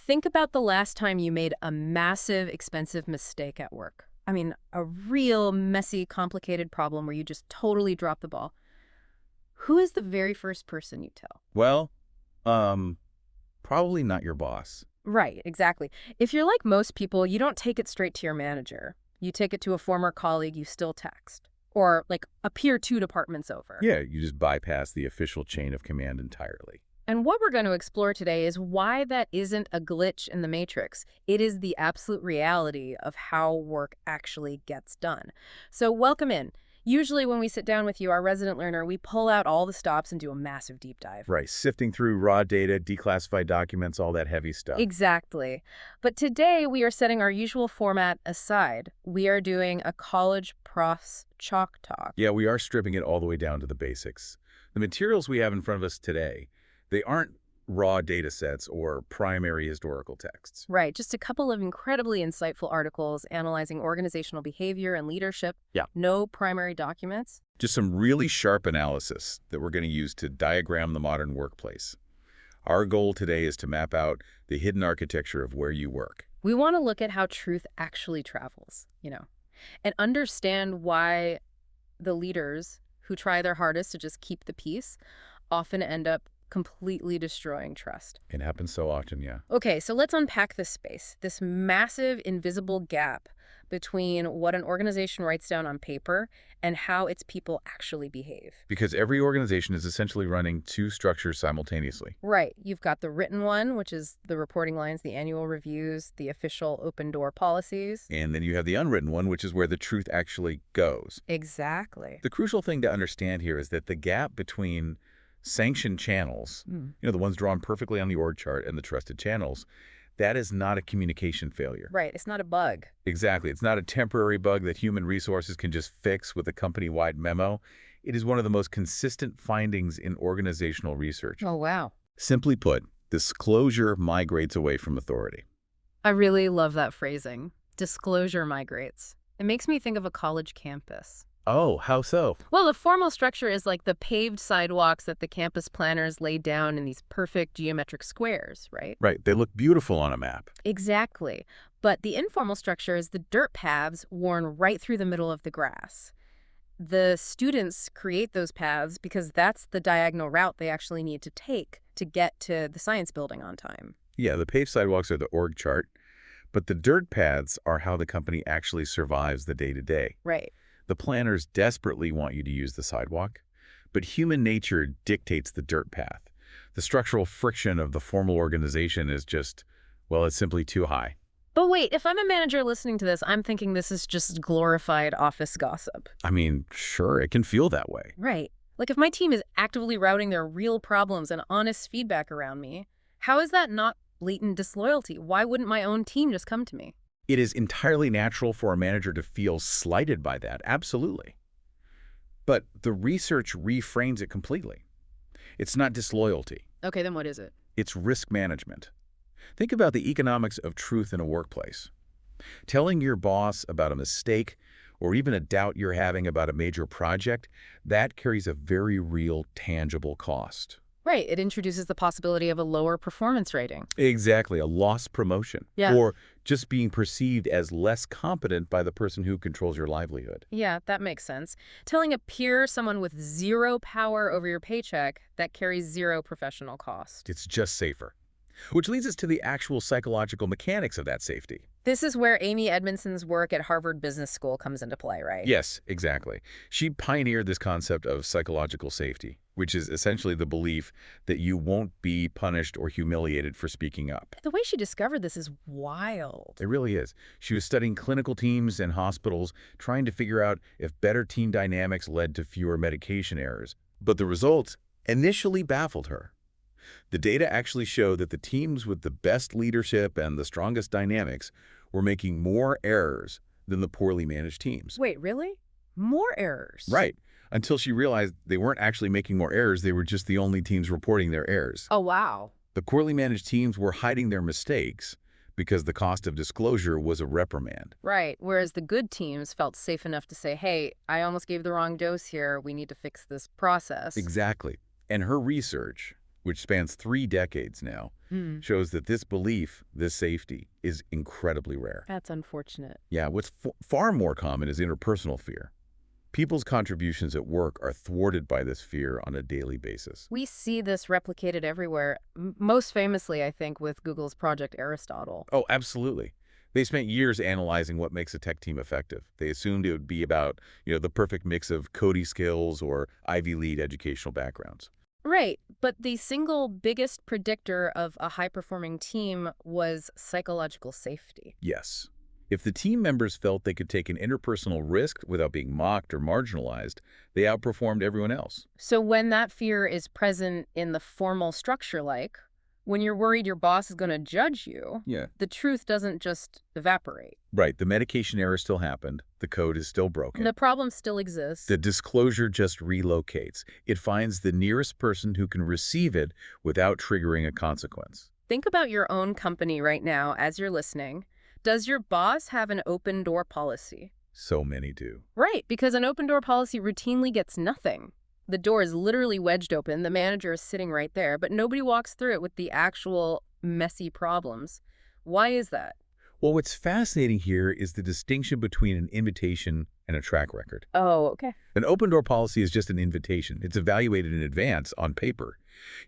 Think about the last time you made a massive, expensive mistake at work. I mean, a real messy, complicated problem where you just totally dropped the ball. Who is the very first person you tell? Well, probably not your boss. Right, exactly. If you're like most people, you don't take it straight to your manager. You take it to a former colleague you still text. Or, like, a peer 2 departments over. Yeah, you just bypass the official chain of command entirely. And what we're going to explore today is why that isn't a glitch in the matrix. It is the absolute reality of how work actually gets done. So welcome in. Usually when we sit down with you, our resident learner, we pull out all the stops and do a massive deep dive. Right, sifting through raw data, declassified documents, all that heavy stuff. Exactly. But today we are setting our usual format aside. We are doing a college prof's chalk talk. Yeah, we are stripping it all the way down to the basics. The materials we have in front of us today, they aren't raw data sets or primary historical texts. Right, just a couple of incredibly insightful articles analyzing organizational behavior and leadership. Yeah. No primary documents. Just some really sharp analysis that we're going to use to diagram the modern workplace. Our goal today is to map out the hidden architecture of where you work. We want to look at how truth actually travels, and understand why the leaders who try their hardest to just keep the peace often end up completely destroying trust. It happens so often, yeah. Okay, so let's unpack this space, this massive invisible gap between what an organization writes down on paper and how its people actually behave. Because every organization is essentially running two structures simultaneously. Right. You've got the written one, which is the reporting lines, the annual reviews, the official open door policies. And then you have the unwritten one, which is where the truth actually goes. Exactly. The crucial thing to understand here is that the gap between sanctioned channels, the ones drawn perfectly on the org chart, and the trusted channels, that is not a communication failure. Right. It's not a bug. Exactly. It's not a temporary bug that human resources can just fix with a company-wide memo. It is one of the most consistent findings in organizational research. Oh, wow. Simply put, disclosure migrates away from authority. I really love that phrasing. Disclosure migrates. It makes me think of a college campus. Oh, how so? Well, the formal structure is like the paved sidewalks that the campus planners laid down in these perfect geometric squares, right? Right. They look beautiful on a map. Exactly. But the informal structure is the dirt paths worn right through the middle of the grass. The students create those paths because that's the diagonal route they actually need to take to get to the science building on time. Yeah, the paved sidewalks are the org chart, but the dirt paths are how the company actually survives the day-to-day. Right. The planners desperately want you to use the sidewalk, but human nature dictates the dirt path. The structural friction of the formal organization is just, well, it's simply too high. But wait, if I'm a manager listening to this, I'm thinking this is just glorified office gossip. I mean, sure, it can feel that way. Right. Like if my team is actively routing their real problems and honest feedback around me, how is that not blatant disloyalty? Why wouldn't my own team just come to me? It is entirely natural for a manager to feel slighted by that, absolutely. But the research reframes it completely. It's not disloyalty. Okay, then what is it? It's risk management. Think about the economics of truth in a workplace. Telling your boss about a mistake or even a doubt you're having about a major project, that carries a very real, tangible cost. Right. It introduces the possibility of a lower performance rating. Exactly, a lost promotion. Yeah. Or just being perceived as less competent by the person who controls your livelihood. Yeah, that makes sense. Telling a peer, someone with zero power over your paycheck, that carries zero professional cost. It's just safer. Which leads us to the actual psychological mechanics of that safety. This is where Amy Edmondson's work at Harvard Business School comes into play, right? Yes, exactly. She pioneered this concept of psychological safety, which is essentially the belief that you won't be punished or humiliated for speaking up. The way she discovered this is wild. It really is. She was studying clinical teams and hospitals, trying to figure out if better team dynamics led to fewer medication errors. But the results initially baffled her. The data actually showed that the teams with the best leadership and the strongest dynamics were making more errors than the poorly managed teams. Wait, really? More errors? Right. Until she realized they weren't actually making more errors, they were just the only teams reporting their errors. Oh, wow. The poorly managed teams were hiding their mistakes because the cost of disclosure was a reprimand. Right, whereas the good teams felt safe enough to say, hey, I almost gave the wrong dose here. We need to fix this process. Exactly. And her research, which spans 3 decades now, shows that this belief, this safety, is incredibly rare. That's unfortunate. Yeah, what's far more common is interpersonal fear. People's contributions at work are thwarted by this fear on a daily basis. We see this replicated everywhere, most famously, I think, with Google's Project Aristotle. Oh, absolutely. They spent years analyzing what makes a tech team effective. They assumed it would be about, the perfect mix of coding skills or Ivy League educational backgrounds. Right, but the single biggest predictor of a high-performing team was psychological safety. Yes. If the team members felt they could take an interpersonal risk without being mocked or marginalized, they outperformed everyone else. So when that fear is present in the formal structure, like when you're worried your boss is going to judge you, Yeah. the truth doesn't just evaporate. Right, the medication error still happened, the code is still broken. The problem still exists. The disclosure just relocates. It finds the nearest person who can receive it without triggering a consequence. Think about your own company right now as you're listening. Does your boss have an open door policy? So many do. Right, because an open door policy routinely gets nothing. The door is literally wedged open, the manager is sitting right there, but nobody walks through it with the actual messy problems. Why is that? Well, what's fascinating here is the distinction between an invitation and a track record. Oh, okay. An open-door policy is just an invitation. It's evaluated in advance on paper.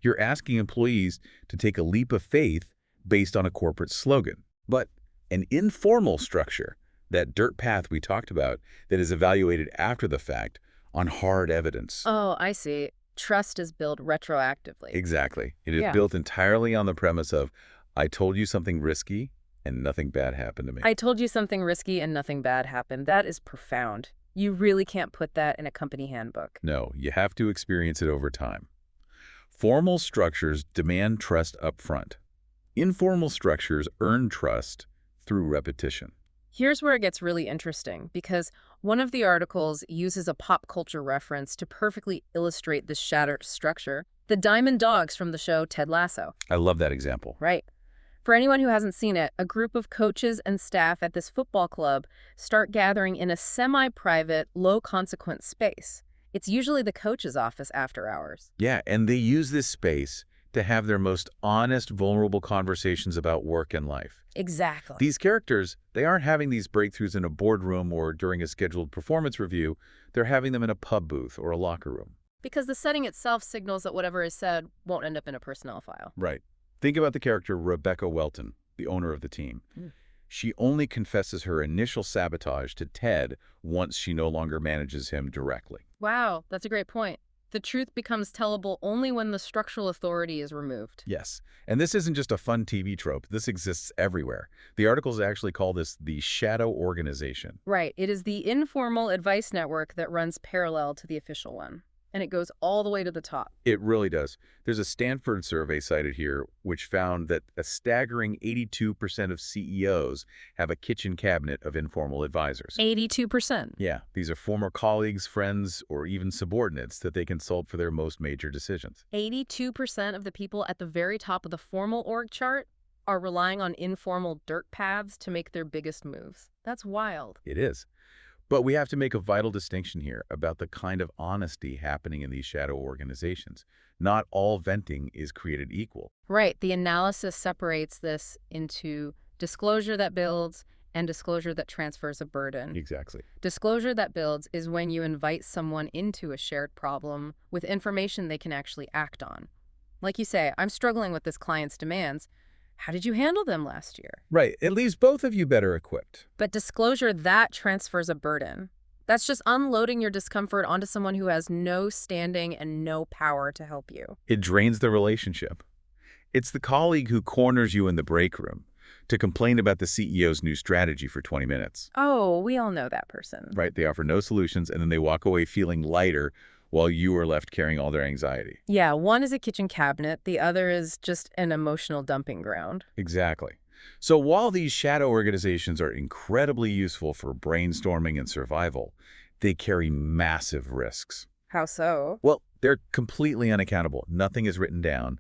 You're asking employees to take a leap of faith based on a corporate slogan. But an informal structure, that dirt path we talked about, that is evaluated after the fact on hard evidence. Oh, I see. Trust is built retroactively. Exactly. It is built entirely on the premise of, I told you something risky and nothing bad happened to me. I told you something risky and nothing bad happened. That is profound. You really can't put that in a company handbook. No, you have to experience it over time. Formal structures demand trust up front. Informal structures earn trust through repetition. Here's where it gets really interesting, because one of the articles uses a pop culture reference to perfectly illustrate this shattered structure. The Diamond Dogs from the show Ted Lasso. I love that example. Right. For anyone who hasn't seen it, a group of coaches and staff at this football club start gathering in a semi-private, low-consequence space. It's usually the coach's office after hours. Yeah, and they use this space to have their most honest, vulnerable conversations about work and life. Exactly. These characters, they aren't having these breakthroughs in a boardroom or during a scheduled performance review. They're having them in a pub booth or a locker room. Because the setting itself signals that whatever is said won't end up in a personnel file. Right. Think about the character Rebecca Welton, the owner of the team. She only confesses her initial sabotage to Ted once she no longer manages him directly. Wow, that's a great point. The truth becomes tellable only when the structural authority is removed. Yes, and this isn't just a fun TV trope. This exists everywhere. The articles actually call this the shadow organization. Right. It is the informal advice network that runs parallel to the official one. And it goes all the way to the top. It really does. There's a Stanford survey cited here which found that a staggering 82% of CEOs have a kitchen cabinet of informal advisors. 82%. Yeah, these are former colleagues, friends, or even subordinates that they consult for their most major decisions. 82% of the people at the very top of the formal org chart are relying on informal dirt paths to make their biggest moves. That's wild. It is. But we have to make a vital distinction here about the kind of honesty happening in these shadow organizations. Not all venting is created equal. Right. The analysis separates this into disclosure that builds and disclosure that transfers a burden. Exactly. Disclosure that builds is when you invite someone into a shared problem with information they can actually act on. Like you say, I'm struggling with this client's demands. How did you handle them last year? Right. It leaves both of you better equipped. But disclosure that transfers a burden. That's just unloading your discomfort onto someone who has no standing and no power to help you. It drains the relationship. It's the colleague who corners you in the break room to complain about the CEO's new strategy for 20 minutes. Oh, we all know that person. Right. They offer no solutions, and then they walk away feeling lighter while you are left carrying all their anxiety. Yeah, one is a kitchen cabinet. The other is just an emotional dumping ground. Exactly. So while these shadow organizations are incredibly useful for brainstorming and survival, they carry massive risks. How so? Well, they're completely unaccountable. Nothing is written down.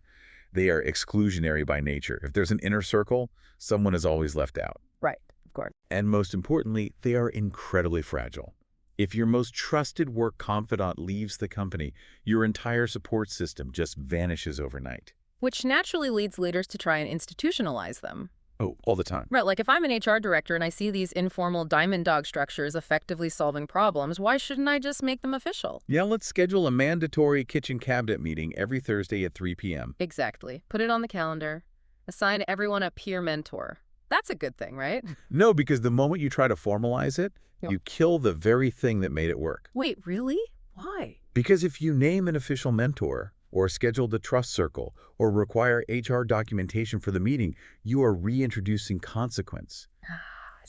They are exclusionary by nature. If there's an inner circle, someone is always left out. Right, of course. And most importantly, they are incredibly fragile. If your most trusted work confidant leaves the company, your entire support system just vanishes overnight. which naturally leads leaders to try and institutionalize them. Oh, all the time. Right, like if I'm an HR director and I see these informal diamond dog structures effectively solving problems, why shouldn't I just make them official? Yeah, let's schedule a mandatory kitchen cabinet meeting every Thursday at 3 p.m. Exactly. Put it on the calendar. Assign everyone a peer mentor. That's a good thing, right? No, because the moment you try to formalize it, Yep. you kill the very thing that made it work. Wait, really? Why? Because if you name an official mentor, or schedule the trust circle, or require HR documentation for the meeting, you are reintroducing consequence.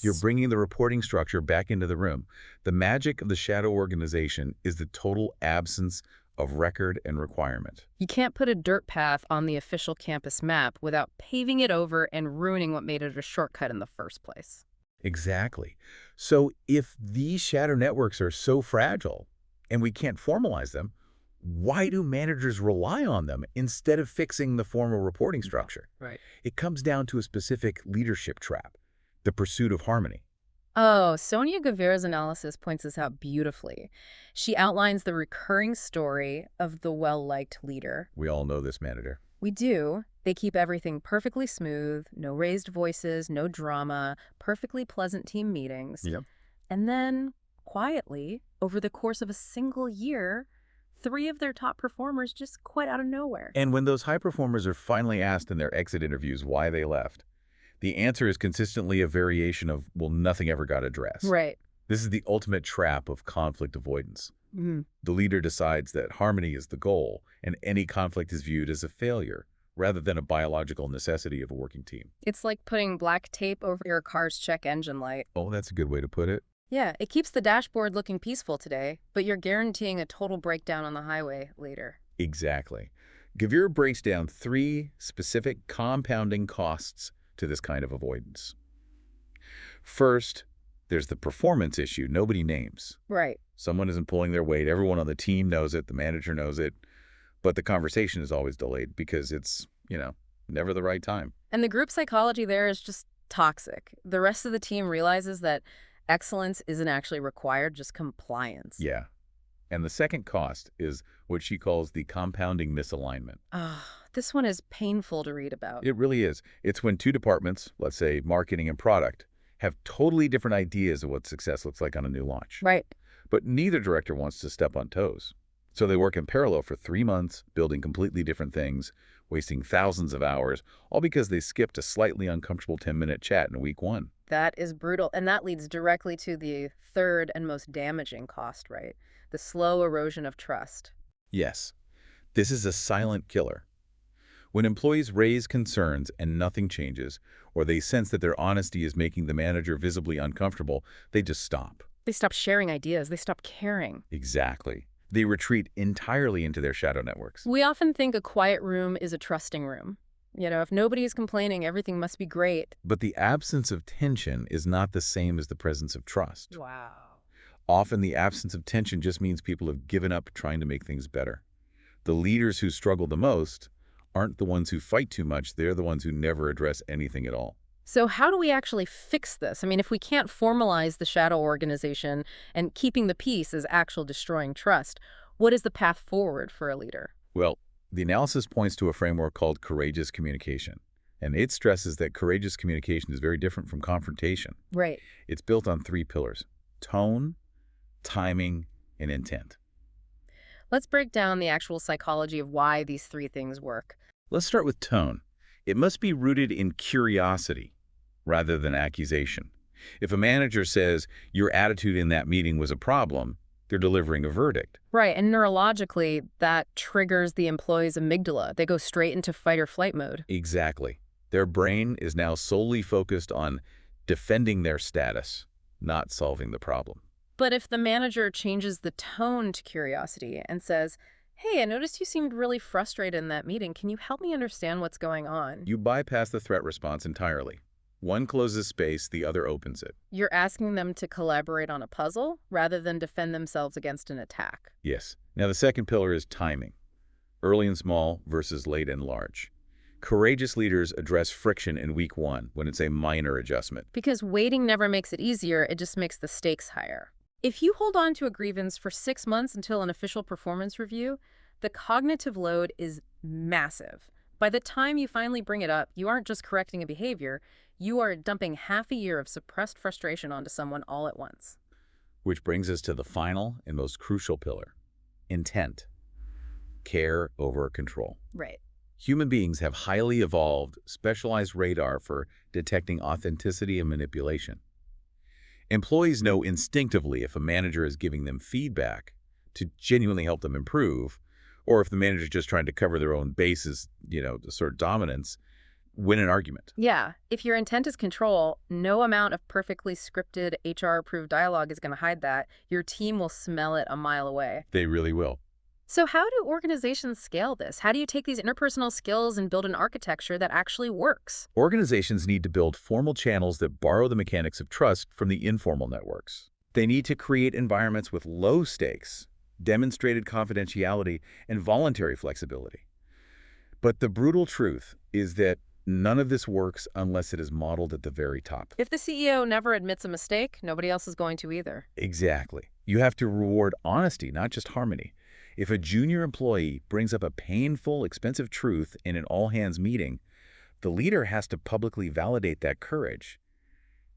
You're bringing the reporting structure back into the room. The magic of the shadow organization is the total absence of record and requirement. You can't put a dirt path on the official campus map without paving it over and ruining what made it a shortcut in the first place. Exactly. So if these shadow networks are so fragile and we can't formalize them, why do managers rely on them instead of fixing the formal reporting structure? Right. It comes down to a specific leadership trap, the pursuit of harmony. Oh, Sonia Guevara's analysis points this out beautifully. She outlines the recurring story of the well-liked leader. We all know this manager. We do. They keep everything perfectly smooth, no raised voices, no drama, perfectly pleasant team meetings. Yep. And then, quietly, over the course of a single year, 3 of their top performers just quit out of nowhere. And when those high performers are finally asked in their exit interviews why they left, the answer is consistently a variation of, well, nothing ever got addressed. Right. This is the ultimate trap of conflict avoidance. Mm. The leader decides that harmony is the goal, and any conflict is viewed as a failure, rather than a biological necessity of a working team. It's like putting black tape over your car's check engine light. Oh, that's a good way to put it. Yeah, it keeps the dashboard looking peaceful today, but you're guaranteeing a total breakdown on the highway later. Exactly. Guevara breaks down 3 specific compounding costs to this kind of avoidance. First, there's the performance issue nobody names. Right. Someone isn't pulling their weight. Everyone on the team knows it. The manager knows it. But the conversation is always delayed because it's, never the right time. And the group psychology there is just toxic. The rest of the team realizes that excellence isn't actually required, just compliance. Yeah. And the second cost is what she calls the compounding misalignment. This one is painful to read about. It really is. It's when 2 departments, let's say marketing and product, have totally different ideas of what success looks like on a new launch. Right. But neither director wants to step on toes. So they work in parallel for 3 months, building completely different things, wasting thousands of hours, all because they skipped a slightly uncomfortable 10-minute chat in week 1. That is brutal. And that leads directly to the third and most damaging cost, right? The slow erosion of trust. Yes, this is a silent killer. When employees raise concerns and nothing changes, or they sense that their honesty is making the manager visibly uncomfortable, they just stop. They stop sharing ideas. They stop caring. Exactly. They retreat entirely into their shadow networks. We often think a quiet room is a trusting room. If nobody is complaining, everything must be great. But the absence of tension is not the same as the presence of trust. Wow. Often the absence of tension just means people have given up trying to make things better. The leaders who struggle the most aren't the ones who fight too much. They're the ones who never address anything at all. So how do we actually fix this? I mean, if we can't formalize the shadow organization and keeping the peace is actual destroying trust, what is the path forward for a leader? Well, the analysis points to a framework called courageous communication. And it stresses that courageous communication is very different from confrontation. Right. It's built on 3 pillars: tone, timing, and intent. Let's break down the actual psychology of why these 3 things work. Let's start with tone. It must be rooted in curiosity rather than accusation. If a manager says, your attitude in that meeting was a problem, they're delivering a verdict. Right, and neurologically, that triggers the employee's amygdala. They go straight into fight or flight mode. Exactly. Their brain is now solely focused on defending their status, not solving the problem. But if the manager changes the tone to curiosity and says, hey, I noticed you seemed really frustrated in that meeting. Can you help me understand what's going on? You bypass the threat response entirely. One closes space, the other opens it. You're asking them to collaborate on a puzzle rather than defend themselves against an attack. Yes. Now the second pillar is timing. Early and small versus late and large. Courageous leaders address friction in week 1 when it's a minor adjustment. Because waiting never makes it easier, it just makes the stakes higher. If you hold on to a grievance for 6 months until an official performance review, the cognitive load is massive. By the time you finally bring it up, you aren't just correcting a behavior, you are dumping half a year of suppressed frustration onto someone all at once. Which brings us to the final and most crucial pillar, intent, care over control. Right. Human beings have highly evolved, specialized radar for detecting authenticity and manipulation. Employees know instinctively if a manager is giving them feedback to genuinely help them improve, or if the manager is just trying to cover their own bases, to assert dominance, win an argument. Yeah, if your intent is control, no amount of perfectly scripted HR-approved dialogue is going to hide that. Your team will smell it a mile away. They really will. So how do organizations scale this? How do you take these interpersonal skills and build an architecture that actually works? Organizations need to build formal channels that borrow the mechanics of trust from the informal networks. They need to create environments with low stakes, demonstrated confidentiality, and voluntary flexibility. But the brutal truth is that none of this works unless it is modeled at the very top. If the CEO never admits a mistake, nobody else is going to either. Exactly. You have to reward honesty, not just harmony. If a junior employee brings up a painful, expensive truth in an all-hands meeting, the leader has to publicly validate that courage,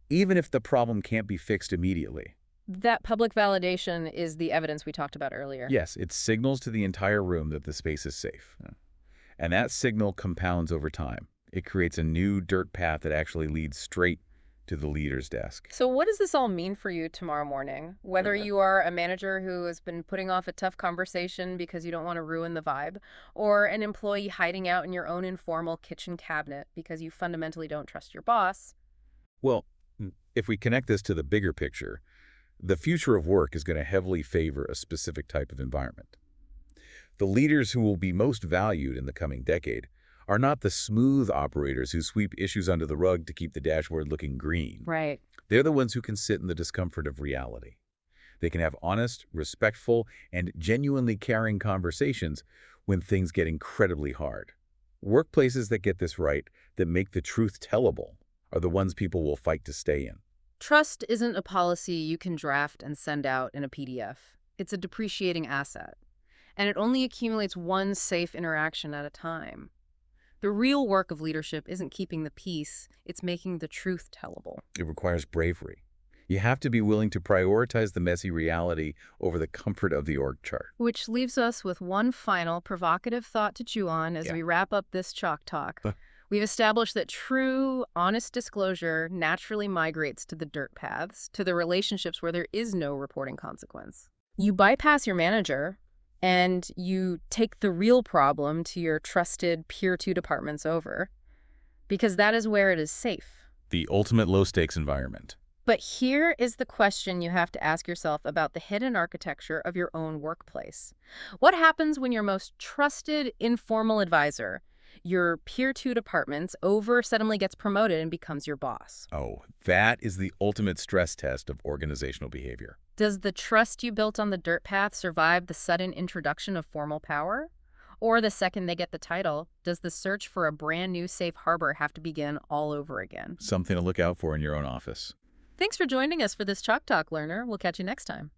even if the problem can't be fixed immediately. That public validation is the evidence we talked about earlier. Yes, it signals to the entire room that the space is safe. And that signal compounds over time. It creates a new dirt path that actually leads straight to the leader's desk. So what does this all mean for you tomorrow morning? Whether you are a manager who has been putting off a tough conversation because you don't want to ruin the vibe, or an employee hiding out in your own informal kitchen cabinet because you fundamentally don't trust your boss. Well, if we connect this to the bigger picture, the future of work is going to heavily favor a specific type of environment. The leaders who will be most valued in the coming decade are not the smooth operators who sweep issues under the rug to keep the dashboard looking green. Right. They're the ones who can sit in the discomfort of reality. They can have honest, respectful, and genuinely caring conversations when things get incredibly hard. Workplaces that get this right, that make the truth tellable, are the ones people will fight to stay in. Trust isn't a policy you can draft and send out in a PDF. It's a depreciating asset, and it only accumulates one safe interaction at a time. The real work of leadership isn't keeping the peace, it's making the truth tellable. It requires bravery. You have to be willing to prioritize the messy reality over the comfort of the org chart. Which leaves us with one final provocative thought to chew on as we wrap up this chalk talk. We've established that true, honest disclosure naturally migrates to the dirt paths, to the relationships where there is no reporting consequence. You bypass your manager, and you take the real problem to your trusted peer 2 departments over, because that is where it is safe. The ultimate low-stakes environment. But here is the question you have to ask yourself about the hidden architecture of your own workplace. What happens when your most trusted informal advisor, your peer 2 departments, suddenly gets promoted and becomes your boss? Oh, that is the ultimate stress test of organizational behavior. Does the trust you built on the dirt path survive the sudden introduction of formal power? Or the second they get the title, does the search for a brand new safe harbor have to begin all over again? Something to look out for in your own office. Thanks for joining us for this Chalk Talk, learner. We'll catch you next time.